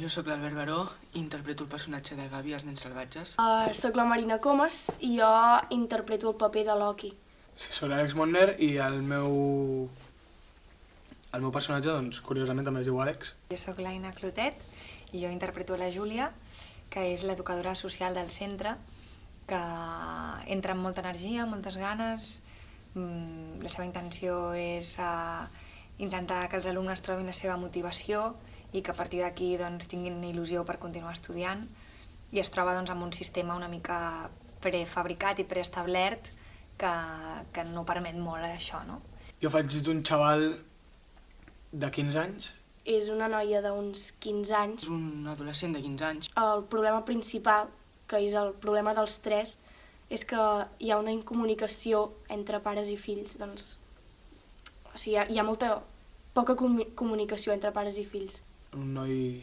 Jo sóc l'Albert Baró i interpreto el personatge de Gavi als Nens Salvatges. Soc la Marina Comas i jo interpreto el paper de Loki. Sí, soc l'Àlex Montner i el meu personatge, doncs, curiosament també es diu Àlex. Jo sóc l'Aina Clotet i jo interpreto la Júlia, que és l'educadora social del centre, que entra amb molta energia, moltes ganes. La seva intenció és intentar que els alumnes trobin la seva motivació i que a partir d'aquí doncs, tinguin il·lusió per continuar estudiant, i es troba doncs, amb un sistema una mica prefabricat i preestablert que no permet molt això, no? Jo faig d'un xaval de 15 anys. És una noia d'uns 15 anys. És un adolescent de 15 anys. El problema principal, que és el problema dels tres, és que hi ha una incomunicació entre pares i fills. Doncs, o sigui, hi ha poca comunicació entre pares i fills. Un noi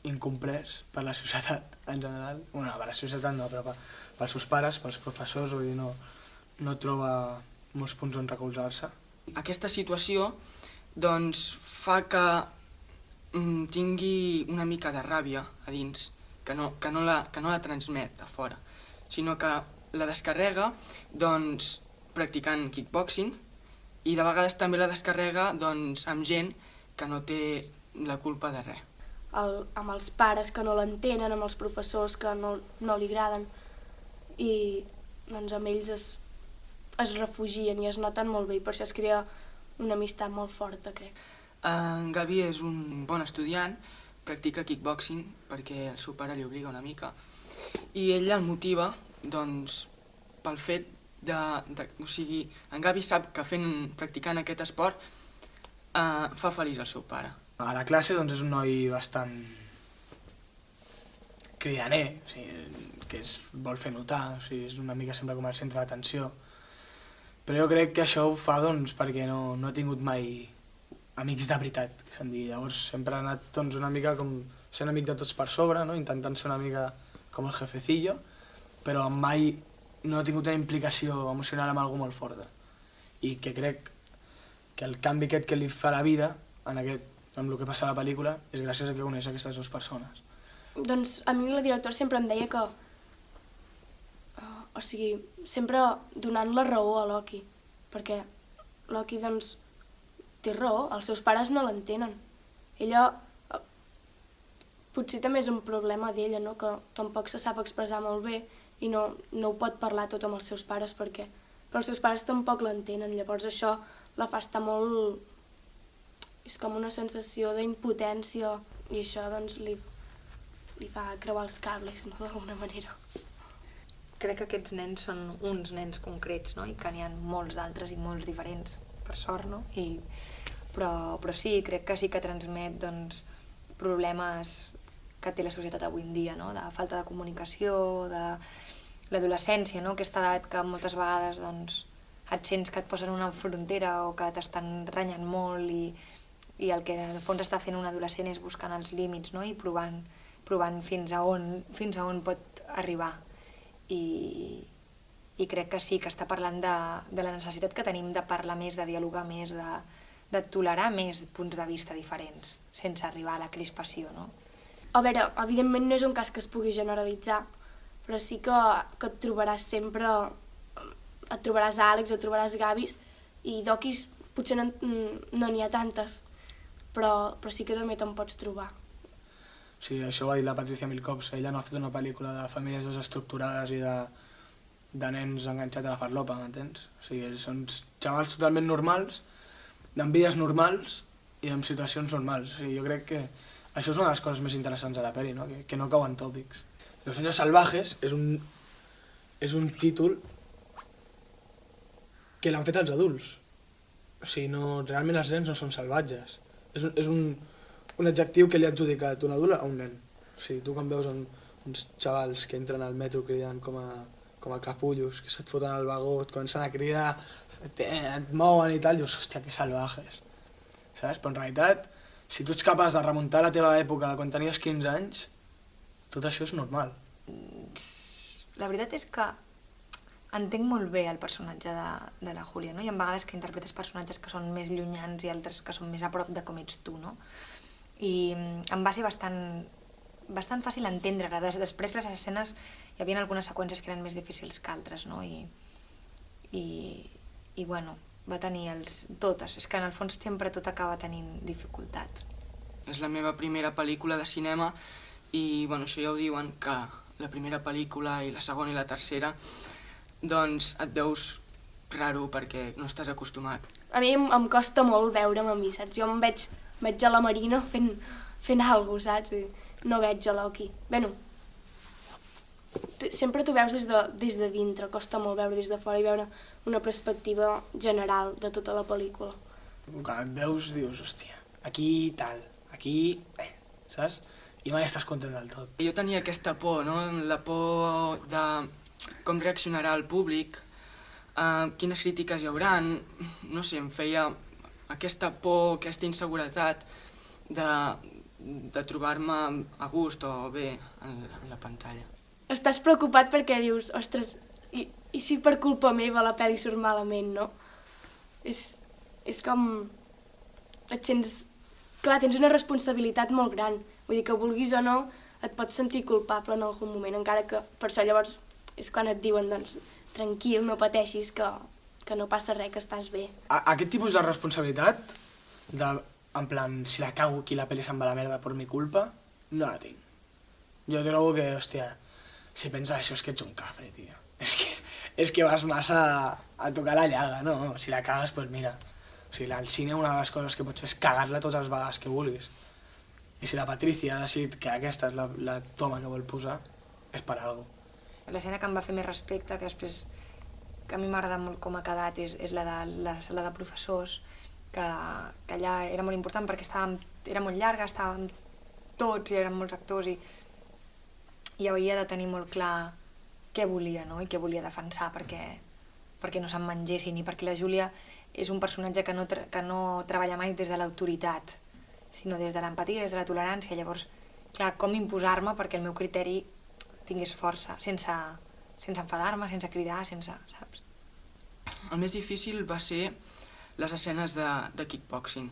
incomprès per la societat en general. Bueno, per la societat no, però pels seus pares, pels professors, vull dir, no troba molts punts on recolzar-se. Aquesta situació doncs, fa que tingui una mica de ràbia a dins, que no la transmet a fora, sinó que la descarrega doncs, practicant kickboxing i de vegades també la descarrega doncs, amb gent que no té la culpa de res. Amb els pares que no l'entenen, amb els professors que no li agraden, i doncs, amb ells es refugien i es noten molt bé, i per això es crea una amistat molt forta, crec. En Gavi és un bon estudiant, practica kickboxing perquè el seu pare li obliga una mica, i ell el motiva doncs, pel fet o sigui, en Gavi sap que practicant aquest esport fa feliç el seu pare. A la classe doncs, és un noi bastant cridaner, o sigui, que es vol fer notar, o sigui, és una mica sempre com el centre d'atenció. Però jo crec que això ho fa doncs, perquè no ha tingut mai amics de veritat, que se'n digui. Llavors sempre ha anat doncs, una mica com sent amic de tots per sobre, no? Intentant ser una mica com el jefecillo, però mai no ha tingut una implicació emocional amb algú molt forta. I que crec que el canvi aquest que li fa la vida amb el que passa a la pel·lícula és gràcies a que coneix aquestes dues persones. Doncs a mi la directora sempre em deia que, o sigui, sempre donant la raó a Loki, perquè Loki doncs té raó, els seus pares no l'entenen. Ella, potser també és un problema d'ella, no? Que tampoc se sap expressar molt bé i no ho pot parlar tot amb els seus pares però els seus pares tampoc l'entenen, llavors això la fa estar molt... és com una sensació d'impotència i això doncs li fa creuar els cables, no? D'alguna manera. Crec que aquests nens són uns nens concrets, no? I que n'hi ha molts d'altres i molts diferents, per sort, no? Però sí, crec que sí que transmet doncs, problemes que té la societat avui en dia, no? De falta de comunicació, de l'adolescència, no? Aquesta edat que moltes vegades doncs, et sents que et posen una frontera o que t'estan renyant molt i el que en el fons està fent un adolescent és buscant els límits, no? I provant fins a on pot arribar. I crec que sí, que està parlant de la necessitat que tenim de parlar més, de dialogar més, de tolerar més punts de vista diferents, sense arribar a la crispació, no? A veure, evidentment no és un cas que es pugui generalitzar, però sí que et trobaràs sempre... Et trobaràs Àlex, et trobaràs Gavis, i d'Okis potser no n'hi ha tantes, però sí que també te'n pots trobar. Sí, això ho ha dit la Patricia mil cops. Ella no ha fet una pel·lícula de famílies desestructurades i de nens enganxats a la farlopa, m'entens? O sigui, són xavals totalment normals, amb vides normals i amb situacions normals. O sigui, jo crec que això és una de les coses més interessants de la pel·li, no? Que no cauen tòpics. Los Niños Salvajes és un títol que l'han fet els adults. O sigui, realment els nens no són salvatges. És un adjectiu que li ha adjudicat un adult a un nen. O sigui, tu quan veus uns xavals que entren al metro cridant com a capullos, que se't foten al vagó, et comencen a cridar, et mouen i tal, dius, hòstia, que salvajes. Saps? Però en realitat, si tu ets capaç de remuntar la teva època de quan tenies 15 anys, tot això és normal. La veritat és que entenc molt bé el personatge de la Júlia, no? Hi ha vegades que interpretes personatges que són més llunyans i altres que són més a prop de com ets tu, no? I em va ser bastant bastant fàcil entendre-la. Després les escenes hi havia algunes seqüències que eren més difícils que altres, no? I bueno, va tenir totes. És que en el fons sempre tot acaba tenint dificultat. És la meva primera pel·lícula de cinema i, bueno, això ja ho diuen, que la primera pel·lícula i la segona i la tercera, doncs et veus raro perquè no estàs acostumat. A mi em costa molt veure'm a mi, saps? Jo em veig a la Marina fent alguna cosa, saps? No veig a l'Oki. Bueno, sempre t'ho veus des de dintre, costa molt veure des de fora i veure una perspectiva general de tota la pel·lícula. Quan et veus dius, hòstia, aquí tal, aquí... saps? I mai estàs content del tot. Jo tenia aquesta por, no? La por de com reaccionarà el públic, quines crítiques hi hauran, no sé, em feia aquesta por, aquesta inseguretat de trobar-me a gust o bé en la pantalla. Estàs preocupat perquè dius, ostres, i si per culpa meva la pel·li surt malament, no? És com... et sents... Clar, tens una responsabilitat molt gran. Vull dir que vulguis o no, et pots sentir culpable en algun moment, encara que per això llavors és quan et diuen, doncs, tranquil, no pateixis, que no passa res, que estàs bé. Aquest tipus de responsabilitat, en plan, si la cago aquí la pel·li se'n va a la merda per mi culpa, no la tinc. Jo trobo que, hòstia, si penses això és que ets un cafre, tio. És que vas massa a tocar la llaga, no? Si la cagues, doncs mira. O sigui, al cine una de les coses que pots fer és cagar-la totes les vegades que vulguis. I si la Patricia ha decidit que aquesta és la toma que vol posar, és per alguna cosa. L'escena que em va fer més respecte, que després que a mi m'agrada molt com ha quedat, és la de la sala de professors, que allà era molt important perquè era molt llarga, estàvem tots i eren molts actors i havia de tenir molt clar què volia, no? I què volia defensar perquè no se'n mengessin i perquè la Júlia és un personatge que no treballa mai des de l'autoritat, sinó des de l'empatia, des de la tolerància. Llavors, clar, com imposar-me perquè el meu criteri tingués força, sense enfadar-me, sense cridar, saps? El més difícil va ser les escenes de kickboxing.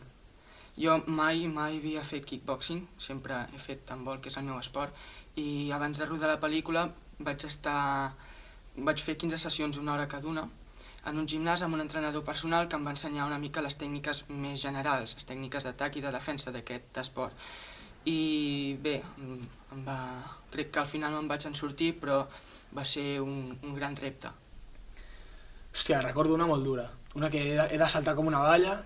Jo mai havia fet kickboxing, sempre he fet handbol, que és el meu esport, i abans de rodar la pel·lícula vaig fer 15 sessions, 1 hora cada una, en un gimnàs amb un entrenador personal que em va ensenyar una mica les tècniques més generals, les tècniques d'atac i de defensa d'aquest esport. I bé, crec que al final me'n vaig en sortir, però va ser un gran repte. Hòstia, recordo una molt dura. Una que he de saltar com una valla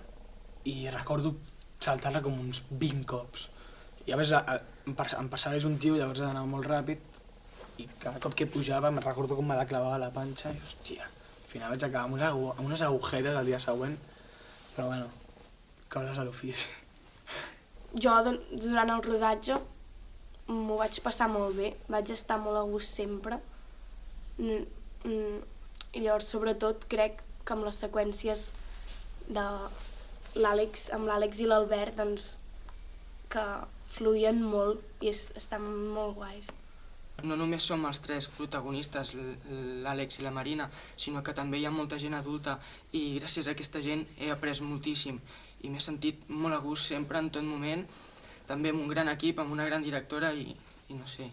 i recordo saltar-la com uns 20 cops. I a més em passava un tio, llavors he d'anar molt ràpid i cada cop que pujava me'n recordo com me la clavava a la panxa i hòstia, al final vaig acabar amb unes agujetes el dia següent, però bueno, coses a l'ofici. Jo, durant el rodatge, m'ho vaig passar molt bé, vaig estar molt a gust sempre. I llavors, sobretot, crec que amb les seqüències de amb l'Àlex i l'Albert, doncs, que fluïen molt i estan molt guais. No només som els 3 protagonistes, l'Àlex i la Marina, sinó que també hi ha molta gent adulta i gràcies a aquesta gent he après moltíssim i m'he sentit molt a gust sempre, en tot moment, també amb un gran equip, amb una gran directora i no sé.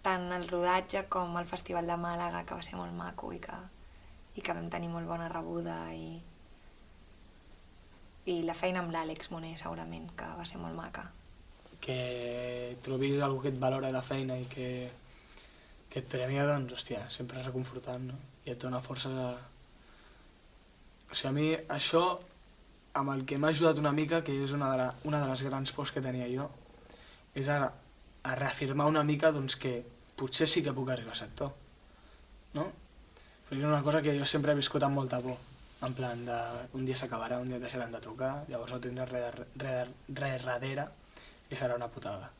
Tant el rodatge com el Festival de Màlaga, que va ser molt maco i que vam tenir molt bona rebuda i la feina amb l'Àlex Moner, segurament, que va ser molt maca. Que trobis algú que et valora la feina i que et premia, doncs, hòstia, sempre és reconfortant, no? I et dona forces a... O sigui, a mi això, amb el que m'ha ajudat una mica, que és una de les grans pors que tenia jo, és a reafirmar una mica doncs, que potser sí que puc arribar a ser actor, no? Perquè és una cosa que jo sempre he viscut amb molta por, en plan de un dia s'acabarà, un dia deixaran de trucar, llavors no tindràs res darrere i serà una putada.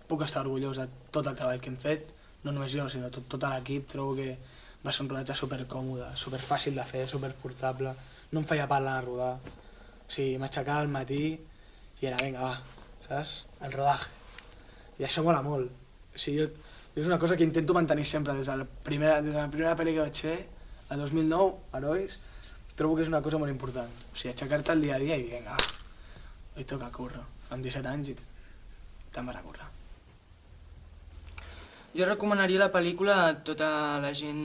Puc estar orgullós de tot el treball que hem fet, no només jo, sinó tot l'equip. Trobo que va ser un rodatge supercòmode, superfàcil de fer, superportable, no em feia pal anar a rodar. O sigui, m'aixecava al matí i era, vinga, va, saps? El rodatge. I això mola molt. O sigui, és una cosa que intento mantenir sempre, des de la primera pel·li que vaig fer, el 2009, Herois, trobo que és una cosa molt important. O sigui, aixecar-te el dia a dia i vinga, va, hoy toca curro. Amb 17 anys i te'n vas a currar. Jo recomanaria la pel·lícula a tota la gent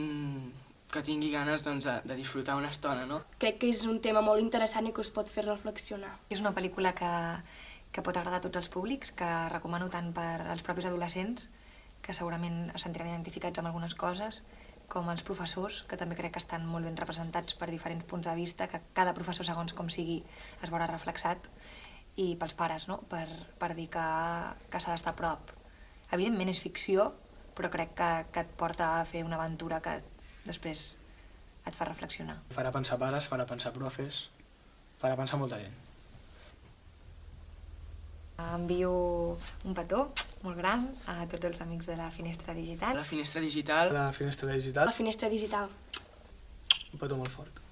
que tingui ganes doncs, de disfrutar una estona, no? Crec que és un tema molt interessant i que us pot fer reflexionar. És una pel·lícula que pot agradar a tots els públics, que recomano tant per als propis adolescents, que segurament es sentiran identificats amb algunes coses, com els professors, que també crec que estan molt ben representats per diferents punts de vista, que cada professor, segons com sigui, es veurà reflexat, i pels pares, no? per dir que s'ha d'estar a prop. Evidentment és ficció, però crec que et porta a fer una aventura que després et fa reflexionar. Farà pensar pares, farà pensar profes, farà pensar molta gent. Envio un petó molt gran a tots els amics de la Finestra Digital. La Finestra Digital. La Finestra Digital, La Finestra Digital. un petó molt fort.